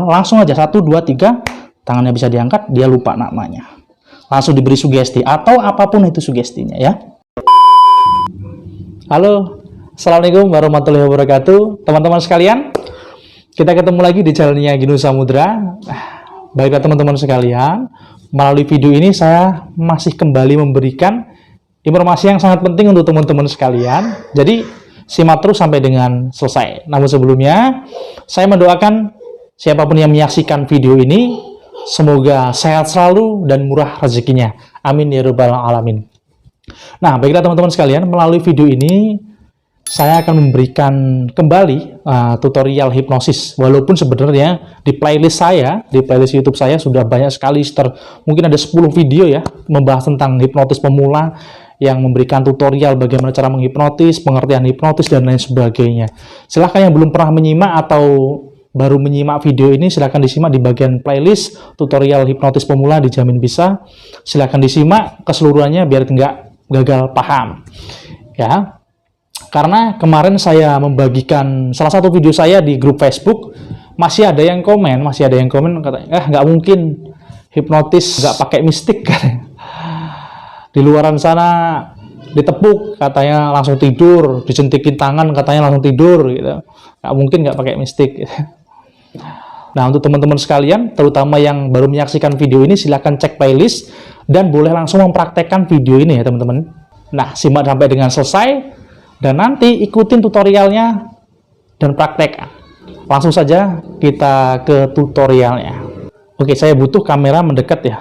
langsung aja 1, 2, 3, tangannya bisa diangkat, dia lupa namanya. Langsung diberi sugesti atau apapun itu sugestinya ya. Halo, assalamualaikum warahmatullahi wabarakatuh, teman-teman sekalian. Kita ketemu lagi di channelnya Ginu Samudra. Baiklah teman-teman sekalian, melalui video ini saya masih kembali memberikan informasi yang sangat penting untuk teman-teman sekalian. Jadi simak terus sampai dengan selesai. Namun sebelumnya, saya mendoakan siapapun yang menyaksikan video ini, semoga sehat selalu dan murah rezekinya. Amin ya rabbal alamin. Nah, baiklah teman-teman sekalian, melalui video ini saya akan memberikan kembali tutorial hipnosis. Walaupun sebenarnya di playlist saya, di playlist YouTube saya sudah banyak sekali, mungkin ada 10 video ya, membahas tentang hipnotis pemula, yang memberikan tutorial bagaimana cara menghipnotis, pengertian hipnotis, dan lain sebagainya. Silahkan yang belum pernah menyimak atau baru menyimak video ini, silahkan disimak di bagian playlist tutorial hipnotis pemula, dijamin bisa. Silahkan disimak keseluruhannya biar nggak gagal paham. Ya, karena kemarin saya membagikan salah satu video saya di grup Facebook, masih ada yang komen katanya, nggak mungkin hipnotis nggak pakai mistik kan. Di luaran sana ditepuk katanya langsung tidur, dicentikin tangan katanya langsung tidur gitu. Nggak mungkin nggak pakai mistik gitu. Nah, untuk teman-teman sekalian, terutama yang baru menyaksikan video ini, silahkan cek playlist dan boleh langsung mempraktekkan video ini ya teman-teman. Nah, simak sampai dengan selesai dan nanti ikutin tutorialnya dan praktekkan. Langsung saja kita ke tutorialnya. Oke, saya butuh kamera mendekat ya.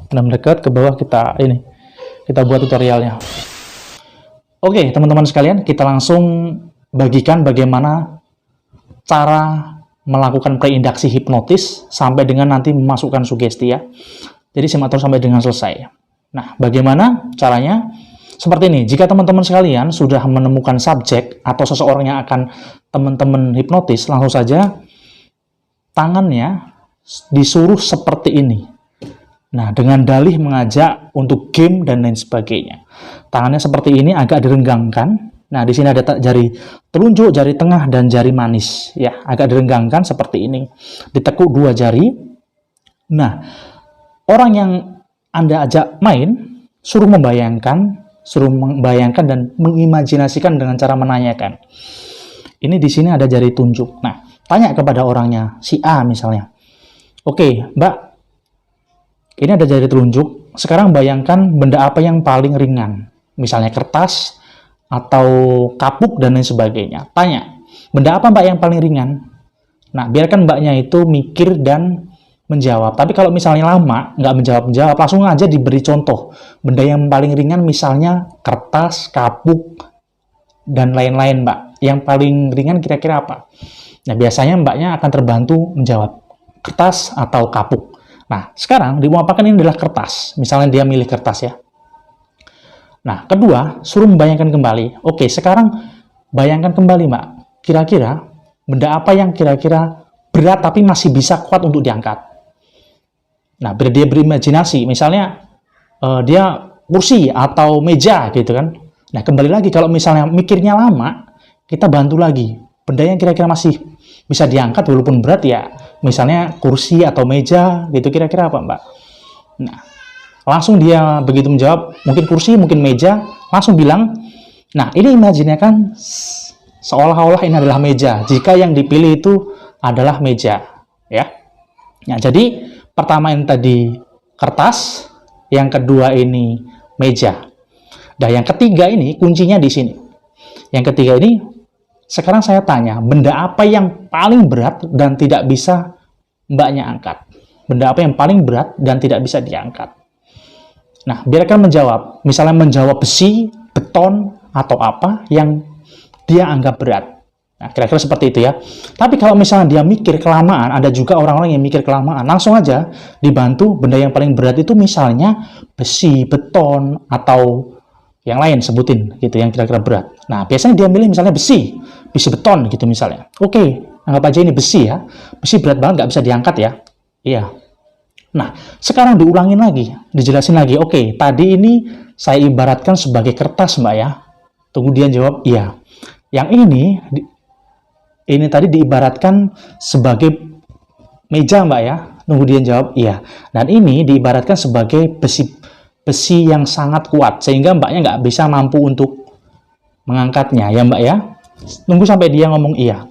Mendekat ke bawah, kita buat tutorialnya. Oke, teman-teman sekalian, kita langsung bagikan bagaimana cara melakukan preinduksi hipnotis sampai dengan nanti memasukkan sugesti ya. Jadi simak terus sampai dengan selesai. Nah, bagaimana caranya? Seperti ini, jika teman-teman sekalian sudah menemukan subjek atau seseorang yang akan teman-teman hipnotis, langsung saja tangannya disuruh seperti ini. Nah, dengan dalih mengajak untuk game dan lain sebagainya. Tangannya seperti ini, agak direnggangkan. Nah, di sini ada jari telunjuk, jari tengah, dan jari manis. Ya, agak direnggangkan seperti ini. Ditekuk 2 jari. Nah, orang yang Anda ajak main, suruh membayangkan dan mengimajinasikan dengan cara menanyakan. Ini di sini ada jari tunjuk. Nah, tanya kepada orangnya, si A misalnya. Oke, Mbak, ini ada jari telunjuk. Sekarang bayangkan benda apa yang paling ringan. Misalnya kertas, atau kapuk, dan lain sebagainya. Tanya, benda apa Mbak yang paling ringan? Nah, biarkan Mbaknya itu mikir dan menjawab. Tapi kalau misalnya lama, nggak menjawab, langsung aja diberi contoh. Benda yang paling ringan misalnya kertas, kapuk, dan lain-lain Mbak. Yang paling ringan kira-kira apa? Nah, biasanya Mbaknya akan terbantu menjawab kertas atau kapuk. Nah, sekarang dimuapakan ini adalah kertas. Misalnya dia milih kertas ya. Nah, kedua, suruh membayangkan kembali. Oke, sekarang bayangkan kembali, Mbak. Kira-kira benda apa yang kira-kira berat tapi masih bisa kuat untuk diangkat? Nah, biar dia berimajinasi. Misalnya dia kursi atau meja gitu kan. Nah, kembali lagi kalau misalnya mikirnya lama, kita bantu lagi. Benda yang kira-kira masih bisa diangkat walaupun berat ya. Misalnya kursi atau meja gitu, kira-kira apa Mbak? Nah, langsung dia begitu menjawab, mungkin kursi, mungkin meja, langsung bilang, nah ini imajinasikan seolah-olah ini adalah meja, jika yang dipilih itu adalah meja ya. Nah, jadi pertama yang tadi kertas, yang kedua ini meja. Nah, yang ketiga ini kuncinya di sini. Yang ketiga ini, sekarang saya tanya, benda apa yang paling berat dan tidak bisa Mbaknya angkat? Benda apa yang paling berat dan tidak bisa diangkat? Nah, biarkan menjawab. Misalnya menjawab besi, beton, atau apa yang dia anggap berat. Nah, kira-kira seperti itu ya. Tapi kalau misalnya dia mikir kelamaan, ada juga orang-orang yang mikir kelamaan, langsung aja dibantu benda yang paling berat itu misalnya besi, beton, atau yang lain sebutin gitu yang kira-kira berat. Nah, biasanya dia milih misalnya besi beton gitu misalnya. Oke, anggap aja ini besi ya. Besi berat banget, nggak bisa diangkat ya. Iya. Nah, sekarang diulangin lagi, dijelasin lagi. Oke, tadi ini saya ibaratkan sebagai kertas Mbak ya. Tunggu dia jawab iya. Yang ini tadi diibaratkan sebagai meja Mbak ya. Nunggu dia jawab iya. Dan ini diibaratkan sebagai besi yang sangat kuat, sehingga Mbaknya nggak bisa mampu untuk mengangkatnya ya Mbak ya. Nunggu sampai dia ngomong iya.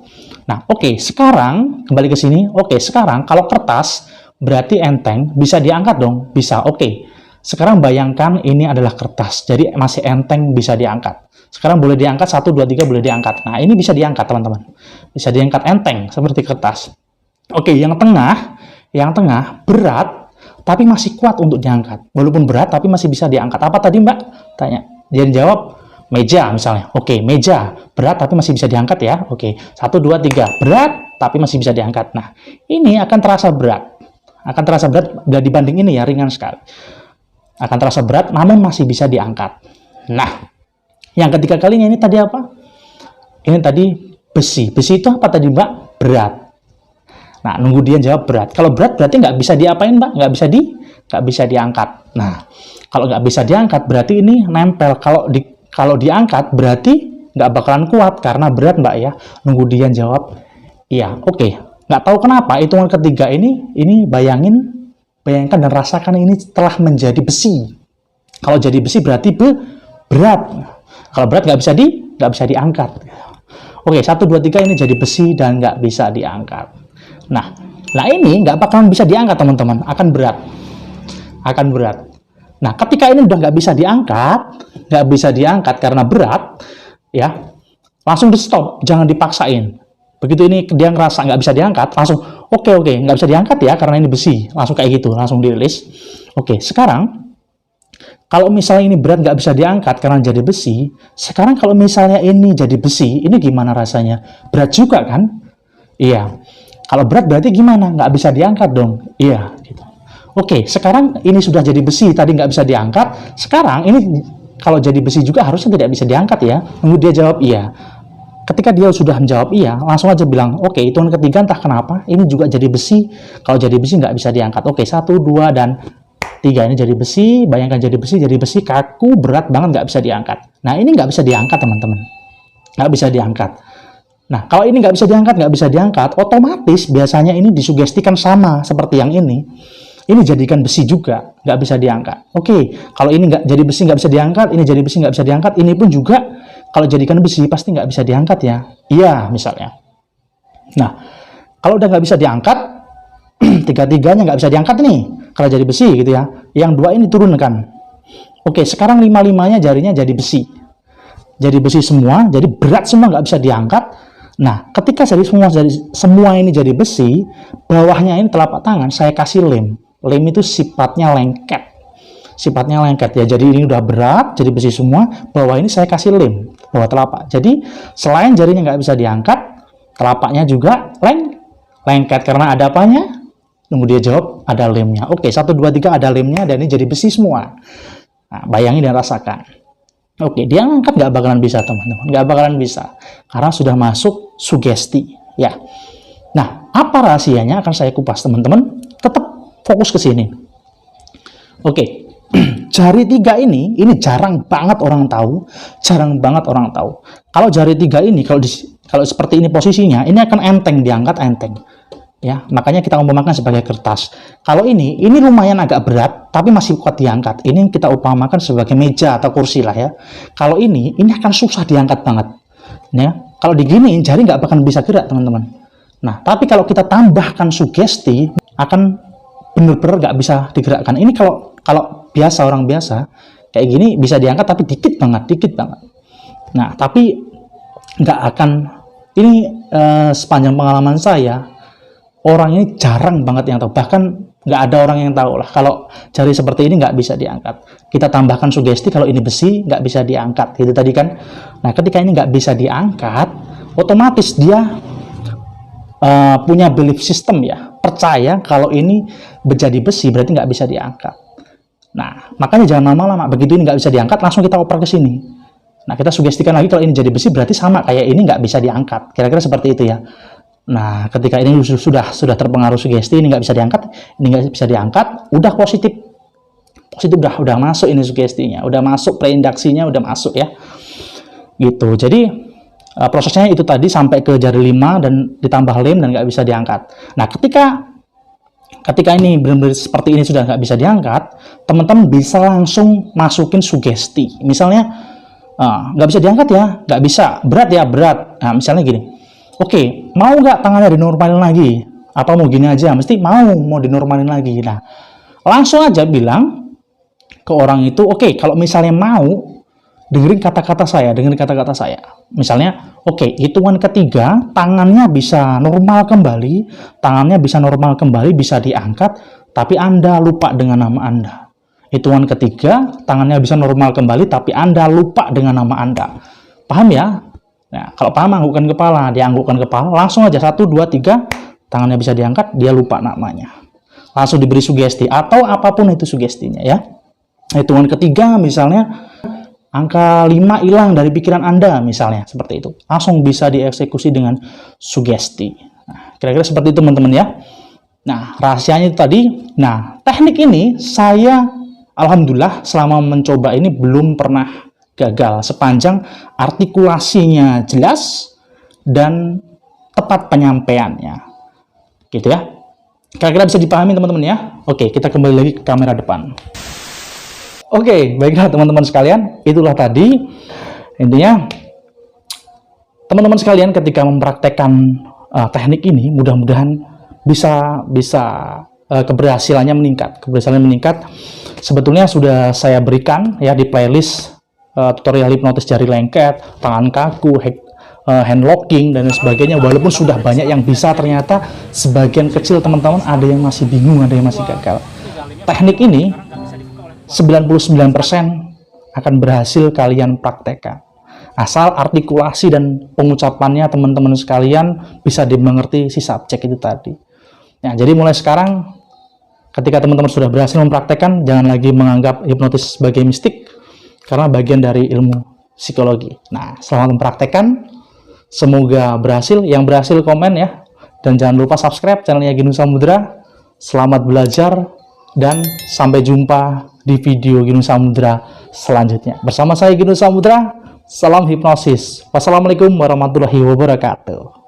Nah, oke, sekarang kembali ke sini. Oke, sekarang kalau kertas berarti enteng, bisa diangkat dong? Bisa. Oke. Sekarang bayangkan ini adalah kertas, jadi masih enteng, bisa diangkat. Sekarang boleh diangkat 1 2 3 boleh diangkat. Nah, ini bisa diangkat, teman-teman. Bisa diangkat enteng seperti kertas. Oke, yang tengah berat tapi masih kuat untuk diangkat. Walaupun berat tapi masih bisa diangkat. Apa tadi, Mbak? Tanya. Dia jawab meja misalnya. Oke, meja berat tapi masih bisa diangkat ya. Oke, 1 2 3 berat tapi masih bisa diangkat. Nah, ini akan terasa berat. Akan terasa berat dibanding ini ya, ringan sekali. Akan terasa berat namun masih bisa diangkat. Nah, yang ketiga kalinya ini tadi apa? Ini tadi besi. Besi itu apa tadi, Mbak? Berat. Nah, nunggu dia jawab berat. Kalau berat berarti nggak bisa diapain, Mbak? Nggak bisa diangkat. Nah, kalau nggak bisa diangkat berarti ini nempel. Kalau diangkat berarti nggak bakalan kuat karena berat, Mbak ya. Nunggu dia jawab iya. Oke. Nggak tahu kenapa hitungan ketiga ini bayangkan dan rasakan ini telah menjadi besi. Kalau jadi besi berarti berat. Kalau berat nggak bisa diangkat. Oke, 1 2 3 ini jadi besi dan nggak bisa diangkat. Nah ini nggak bakalan bisa diangkat, teman-teman. Akan berat. Nah, ketika ini udah nggak bisa diangkat karena berat, ya, langsung di stop, jangan dipaksain. Begitu ini dia ngerasa nggak bisa diangkat, langsung oke, nggak bisa diangkat ya karena ini besi, langsung kayak gitu, langsung dirilis. Oke, sekarang kalau misalnya ini berat nggak bisa diangkat karena jadi besi, sekarang kalau misalnya ini jadi besi, ini gimana rasanya? Berat juga kan? Iya. Kalau berat berarti gimana? Nggak bisa diangkat dong? Iya. Gitu. Oke, sekarang ini sudah jadi besi, tadi nggak bisa diangkat. Sekarang ini kalau jadi besi juga harusnya tidak bisa diangkat ya. Nunggu dia jawab iya. Ketika dia sudah menjawab iya, langsung aja bilang, oke, hitungan ketiga entah kenapa, ini juga jadi besi. Kalau jadi besi nggak bisa diangkat. Oke, 1, 2, dan 3 ini jadi besi. Bayangkan jadi besi kaku, berat banget, nggak bisa diangkat. Nah, ini nggak bisa diangkat, teman-teman. Nggak bisa diangkat. Nah, kalau ini nggak bisa diangkat, otomatis biasanya ini disugestikan sama seperti yang ini. Ini jadikan besi juga, nggak bisa diangkat. Oke, kalau ini nggak jadi besi nggak bisa diangkat, ini jadi besi nggak bisa diangkat, ini pun juga kalau jadikan besi pasti nggak bisa diangkat ya. Iya, misalnya. Nah, kalau udah nggak bisa diangkat, tiga-tiganya nggak bisa diangkat nih, kalau jadi besi gitu ya. Yang dua ini turunkan. Oke, sekarang 5-5-nya jarinya jadi besi. Jadi besi semua, jadi berat semua, nggak bisa diangkat. Nah, ketika semua ini jadi besi, bawahnya ini telapak tangan saya kasih lem. Lem itu sifatnya lengket. Ya, jadi ini udah berat, jadi besi semua, bawah ini saya kasih lem, bawah telapak. Jadi, selain jarinya nggak bisa diangkat, telapaknya juga lengket. Karena ada apanya? Nunggu dia jawab, ada lemnya. Oke, 1, 2, 3 ada lemnya, dan ini jadi besi semua. Nah, bayangin dan rasakan. Oke, dia angkat nggak bakalan bisa, teman-teman. Nggak bakalan bisa. Karena sudah masuk sugesti. Ya. Nah, apa rahasianya akan saya kupas, teman-teman. Tetap fokus ke sini. Oke, jari 3 ini jarang banget orang tahu. Kalau jari 3 ini, kalau seperti ini posisinya, ini akan enteng, diangkat enteng. Ya, makanya kita umpamakan sebagai kertas. Kalau ini lumayan agak berat, tapi masih kuat diangkat. Ini kita umpamakan sebagai meja atau kursi lah ya. Kalau ini akan susah diangkat banget. Ya, kalau diginiin jari nggak bakal bisa gerak, teman-teman. Nah, tapi kalau kita tambahkan sugesti, akan benar-benar nggak bisa digerakkan. Ini kalau biasa, orang biasa kayak gini bisa diangkat tapi dikit banget. Nah, tapi nggak akan. Ini sepanjang pengalaman saya, orang ini jarang banget yang tahu. Bahkan nggak ada orang yang tahu lah kalau jari seperti ini nggak bisa diangkat. Kita tambahkan sugesti kalau ini besi nggak bisa diangkat, gitu tadi kan. Nah, ketika ini nggak bisa diangkat, otomatis dia punya belief system ya, percaya kalau ini menjadi besi berarti nggak bisa diangkat. Nah, makanya jangan lama-lama. Begitu ini nggak bisa diangkat, langsung kita oper ke sini. Nah, kita sugestikan lagi kalau ini jadi besi berarti sama kayak ini nggak bisa diangkat. Kira-kira seperti itu ya. Nah, ketika ini sudah terpengaruh sugesti, ini nggak bisa diangkat, ini nggak bisa diangkat, udah positif udah masuk ini sugestinya, udah masuk preindaksinya, udah masuk ya. Gitu. Jadi prosesnya itu tadi sampai ke jari 5 dan ditambah lem dan nggak bisa diangkat. Nah, ketika ketika ini benar-benar seperti ini sudah nggak bisa diangkat, teman-teman bisa langsung masukin sugesti. Misalnya, nggak bisa diangkat ya, nggak bisa, berat ya, berat. Nah, misalnya gini, oke, mau nggak tangannya dinormalin lagi? Atau mau gini aja, mesti mau dinormalin lagi. Nah, langsung aja bilang ke orang itu, oke, kalau misalnya mau, dengerin kata-kata saya. Misalnya, oke, hitungan ketiga, tangannya bisa normal kembali, bisa diangkat, tapi Anda lupa dengan nama Anda. Hitungan ketiga, tangannya bisa normal kembali, tapi Anda lupa dengan nama Anda. Paham ya? Nah, kalau paham, anggukkan kepala, dia anggukkan kepala, langsung aja 1, 2, 3, tangannya bisa diangkat, dia lupa namanya. Langsung diberi sugesti, atau apapun itu sugestinya ya. Hitungan ketiga, misalnya, angka 5 hilang dari pikiran Anda, misalnya, seperti itu. Langsung bisa dieksekusi dengan sugesti. Nah, kira-kira seperti itu, teman-teman ya. Nah, rahasianya itu tadi. Nah, teknik ini saya, alhamdulillah, selama mencoba ini belum pernah gagal. Sepanjang artikulasinya jelas dan tepat penyampaiannya. Gitu ya. Kira-kira bisa dipahami, teman-teman ya. Oke, kita kembali lagi ke kamera depan. Oke, baiklah teman-teman sekalian, itulah tadi intinya. Teman-teman sekalian ketika mempraktekkan teknik ini, mudah-mudahan bisa keberhasilannya meningkat. Sebetulnya sudah saya berikan ya di playlist tutorial hipnotis jari lengket, tangan kaku, hand locking dan sebagainya. Walaupun sudah banyak yang bisa, ternyata sebagian kecil teman-teman ada yang masih bingung, ada yang masih gagal. Teknik ini 99% akan berhasil kalian praktekkan. Asal artikulasi dan pengucapannya teman-teman sekalian bisa dimengerti si subjek itu tadi. Nah, jadi mulai sekarang ketika teman-teman sudah berhasil mempraktekkan, jangan lagi menganggap hipnotis sebagai mistik, karena bagian dari ilmu psikologi. Nah, selamat mempraktekkan, semoga berhasil. Yang berhasil komen ya, dan jangan lupa subscribe channelnya Ginu Samudra. Selamat belajar dan sampai jumpa di video Ginu Samudra selanjutnya. Bersama saya Ginu Samudra, salam hipnosis. Wassalamualaikum warahmatullahi wabarakatuh.